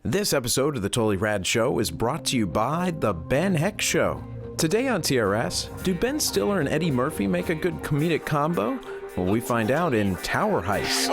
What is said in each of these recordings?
This episode of the Totally Rad Show is brought to you by The Ben Heck Show. Today on TRS, do Ben Stiller and Eddie Murphy make a good comedic combo? Well, we find out in Tower Heist.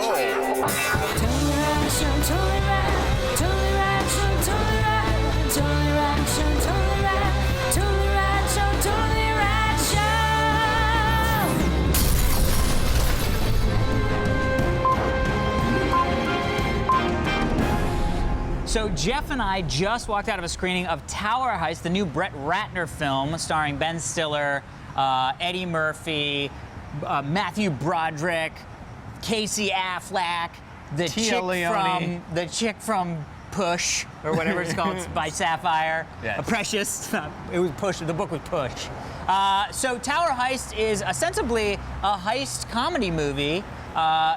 So Jeff and I just walked out of a screening of Tower Heist, the new Brett Ratner film starring Ben Stiller, Eddie Murphy, Matthew Broderick, Casey Affleck, the chick from Push, or whatever it's called, by Sapphire. Yes. Precious. It was Push. The book was Push. So Tower Heist is ostensibly a heist comedy movie.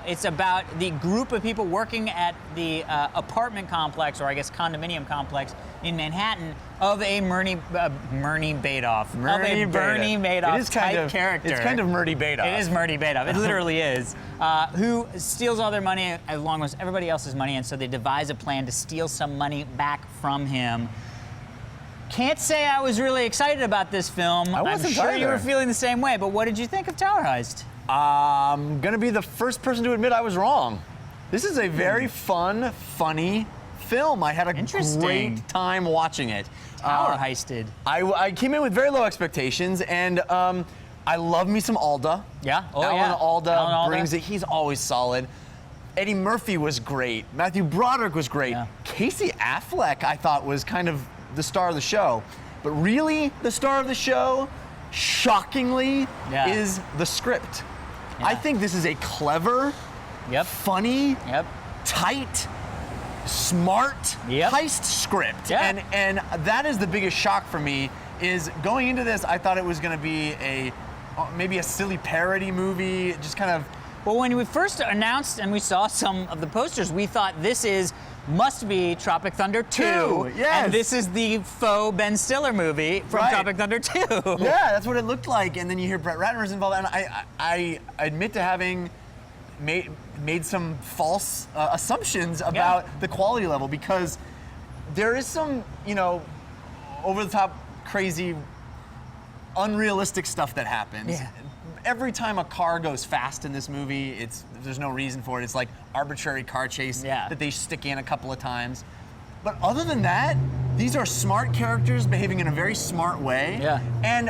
It's about the group of people working at the apartment complex, or I guess condominium complex in Manhattan, of a Bernie Madoff. Bernie Madoff type character. It's kind of Murdy Madoff. It is Murdy Madoff. It literally is. Who steals all their money along with everybody else's money, and so they devise a plan to steal some money back from him. Can't say I was really excited about this film. I wasn't I'm sure either. you were feeling the same way, but what did you think of Tower Heist? I'm gonna be the first person to admit I was wrong. This is a very fun, funny film. I had a great time watching it. Tower Heisted. I came in with very low expectations, and I love me some Alda. Yeah? Oh, Alan yeah. Alda brings it. He's always solid. Eddie Murphy was great. Matthew Broderick was great. Yeah. Casey Affleck, I thought, was kind of the star of the show. But really, the star of the show, shockingly, is the script. Yeah. I think this is a clever, funny, tight, smart heist script. Yeah. And that is the biggest shock for me, is going into this, I thought it was going to be maybe a silly parody movie, just kind of. Well, when we first announced and we saw some of the posters, we thought this must be Tropic Thunder 2. Yes. And this is the faux Ben Stiller movie from Tropic Thunder 2. Yeah, that's what it looked like. And then you hear Brett Ratner's involved, and I admit to having made some false assumptions about the quality level, because there is some, over-the-top, crazy, unrealistic stuff that happens. Yeah. Every time a car goes fast in this movie, there's no reason for it. It's like arbitrary car chase that they stick in a couple of times. But other than that, these are smart characters behaving in a very smart way. Yeah. And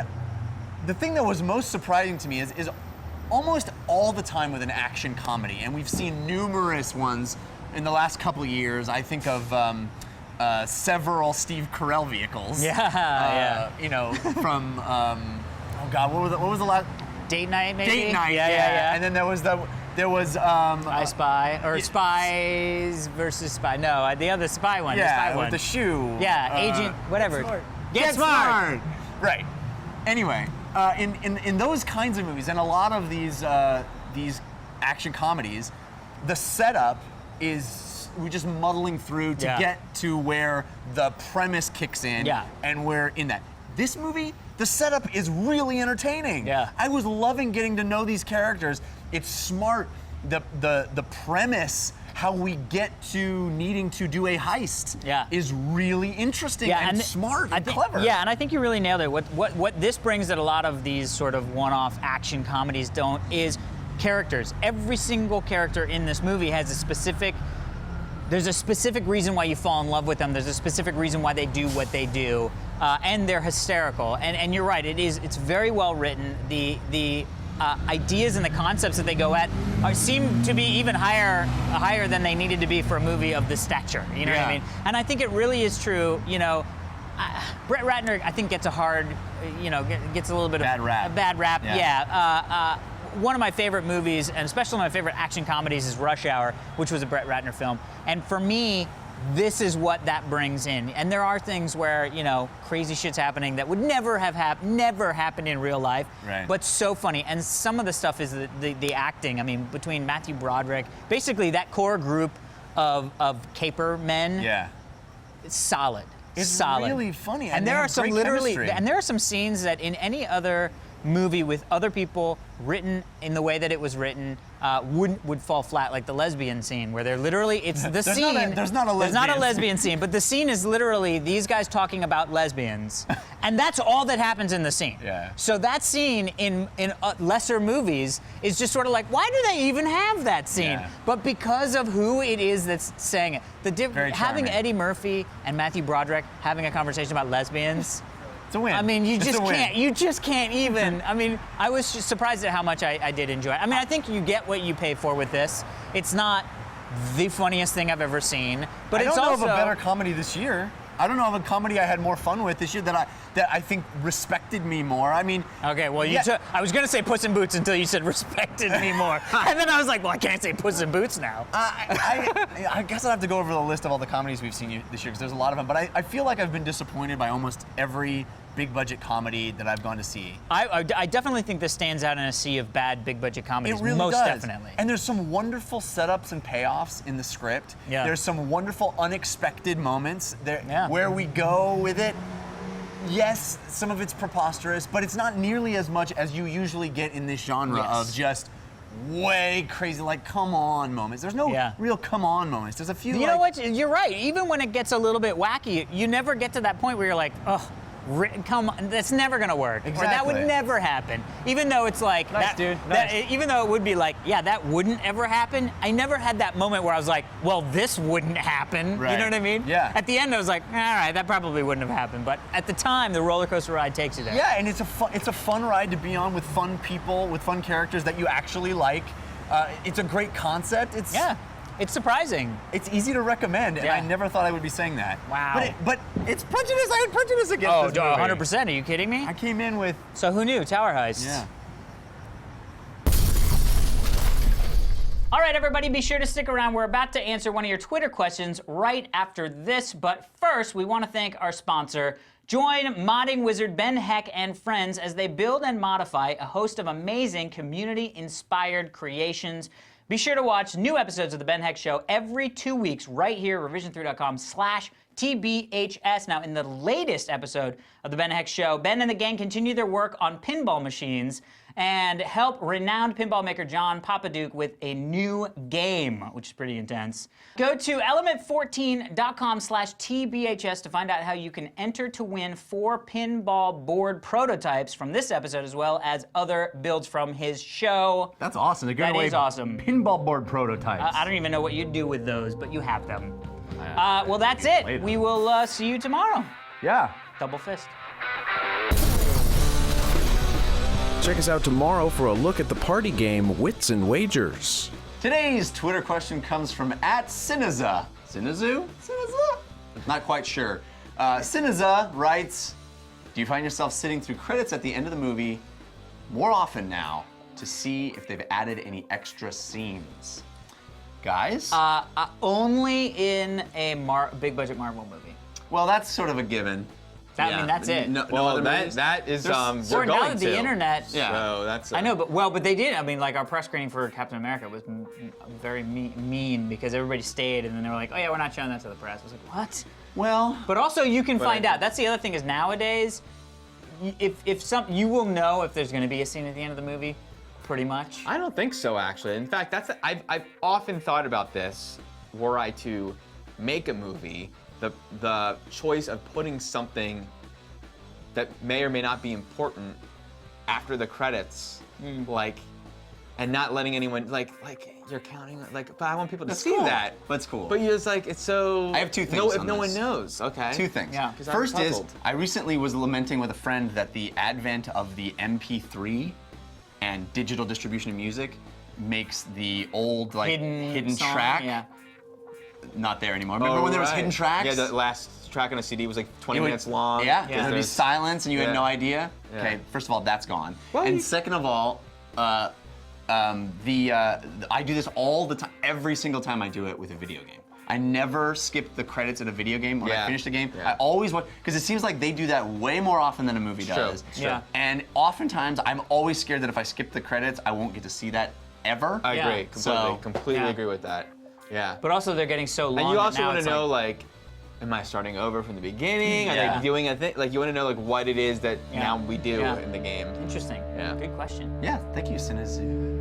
the thing that was most surprising to me is almost all the time with an action comedy, and we've seen numerous ones in the last couple of years. I think of several Steve Carell vehicles. From oh God, what was the last? Date Night, maybe? Date Night, yeah. And then there was I Spy, or Spies versus Spy. No, the other Spy one. Yeah, the Spy with one. the shoe. Yeah, Agent, whatever. Get smart. Right. Anyway, in those kinds of movies, and a lot of these action comedies, the setup is we're just muddling through to get to where the premise kicks in, and we're in that. This movie, the setup is really entertaining. Yeah. I was loving getting to know these characters. It's smart. The premise, how we get to needing to do a heist, is really interesting and smart and clever. Yeah, and I think you really nailed it. What this brings that a lot of these sort of one-off action comedies don't is characters. Every single character in this movie has there's a specific reason why you fall in love with them. There's a specific reason why they do what they do, and they're hysterical. And you're right. It's very well written. The ideas and the concepts that they go at seem to be even higher than they needed to be for a movie of this stature. You know what I mean? And I think it really is true. Brett Ratner, I think, gets gets a little bit of a bad rap. Yeah. One of my favorite movies, and especially my favorite action comedies, is Rush Hour, which was a Brett Ratner film. And for me, this is what that brings in. And there are things where, crazy shit's happening that would never happened in real life, but so funny. And some of the stuff is the acting. I mean, between Matthew Broderick, basically that core group of caper men, it's solid. It's solid. Really funny. And there are some scenes that in any other movie with other people written in the way that it was written, would fall flat, like the lesbian scene, where they're literally, it's the scene. There's not a lesbian scene, but the scene is literally these guys talking about lesbians, and that's all that happens in the scene. Yeah. So that scene in lesser movies is just sort of like, why do they even have that scene? Yeah. But because of who it is that's saying it, Very having charming. Eddie Murphy and Matthew Broderick having a conversation about lesbians. It's a win. I mean, you It's just a win. can't. You just can't even. I mean, I was just surprised at how much I did enjoy it. I mean, I think you get what you pay for with this. It's not the funniest thing I've ever seen, but I it's don't know also of a better comedy this year. I don't know of a comedy I had more fun with this year that I think respected me more. I mean, Okay, well, Yeah. I was gonna say Puss in Boots until you said respected me more, and then I was like, well, I can't say Puss in Boots now. I guess I'll have to go over the list of all the comedies we've seen this year because there's a lot of them. But I feel like I've been disappointed by almost every big budget comedy that I've gone to see. I definitely think this stands out in a sea of bad big budget comedies. It really most does. definitely. And there's some wonderful setups and payoffs in the script. Yeah. There's some wonderful unexpected moments there Yeah. where we go with it. Yes, some of it's preposterous, but it's not nearly as much as you usually get in this genre Yes. of just way crazy, like come on moments. There's no Yeah. real come on moments. There's a few. You know what? You're right. Even when it gets a little bit wacky, you never get to that point where you're like, oh, come on, that's never gonna work. Or that would Exactly. never happen. Even though it's like, Nice, dude. Nice. even though it would be like, yeah, that wouldn't ever happen. I never had that moment where I was like, well, this wouldn't happen. Right. You know what I mean? Yeah. At the end, I was like, all right, that probably wouldn't have happened. But at the time, the roller coaster ride takes you there. Yeah, and it's a fun ride to be on with fun people, with fun characters that you actually like. It's a great concept. Yeah. It's surprising. It's easy to recommend, and Yeah. I never thought I would be saying that. Wow. But it's prejudice. I had prejudice against Oh, this movie. 100%. Are you kidding me? I came in with So who knew? Tower Heist. yeah. All right, everybody, be sure to stick around. We're about to answer one of your Twitter questions right after this. But first, we want to thank our sponsor. Join modding wizard Ben Heck and friends as they build and modify a host of amazing community-inspired creations. Be sure to watch new episodes of The Ben Heck Show every 2 weeks right here, revision3.com/TBHS. Now, in the latest episode of The Ben Heck Show, Ben and the gang continue their work on pinball machines and help renowned pinball maker John Papaduke with a new game, which is pretty intense. Go to element14.com/TBHS to find out how you can enter to win 4 pinball board prototypes from this episode, as well as other builds from his show. That's awesome. They're giving That away is awesome. pinball board prototypes. I don't even know what you'd do with those, but you have them. Well, that's it. Later. We will see you tomorrow. Yeah. Double fist. Check us out tomorrow for a look at the party game Wits and Wagers. Today's Twitter question comes from @Sinaza. Sinazu? Sinaza? Not quite sure. Sinaza writes, do you find yourself sitting through credits at the end of the movie more often now to see if they've added any extra scenes? Guys? Only in a big budget Marvel movie. Well, that's sort of a given. I mean, that's it. No Well, other movies? that is There's- we're Or now going that to. the internet. Yeah. So that's. I know, but they did. I mean, like our press screening for Captain America was very mean because everybody stayed, and then they were like, "Oh yeah, we're not showing that to the press." I was like, "What?" Well, But also, you can find I- out. That's the other thing is nowadays, you will know if there's going to be a scene at the end of the movie, pretty much. I don't think so, actually. In fact, I've often thought about this. Were I to make a movie, the choice of putting something that may or may not be important after the credits, like, and not letting anyone like you're counting like. But I want people to That's see cool. that. That's cool. But you're just like it's so. I have two things No, if on no this. one knows, okay. 2 things. Yeah. 'Cause I'm First is, puzzled. I recently was lamenting with a friend that the advent of the MP3 and digital distribution of music makes the old hidden song, track Yeah. not there anymore. Remember when there was right. hidden tracks? Yeah, the last track on a CD was like 20 It would- minutes long. Yeah, Yeah. there'd be There's- silence and you had Yeah. no idea. Yeah. Okay, first of all, that's gone. Well, and you- second of all, I do this all the time, every single time I do it with a video game. I never skip the credits in a video game when I Yeah. finish the game. Yeah. I always want, because it seems like they do that way more often than a movie True, does. true. Yeah. And oftentimes, I'm always scared that if I skip the credits, I won't get to see that ever. I Yeah. agree. Completely. So- completely Yeah. agree with that. Yeah. But also, they're getting so long. And you that also now want it's to know like, am I starting over from the beginning? Are Yeah. they doing a thing? Like you want to know like what it is that Yeah. now we do Yeah. in the game. Interesting. Yeah. Good question. Yeah, thank you, Sinazu.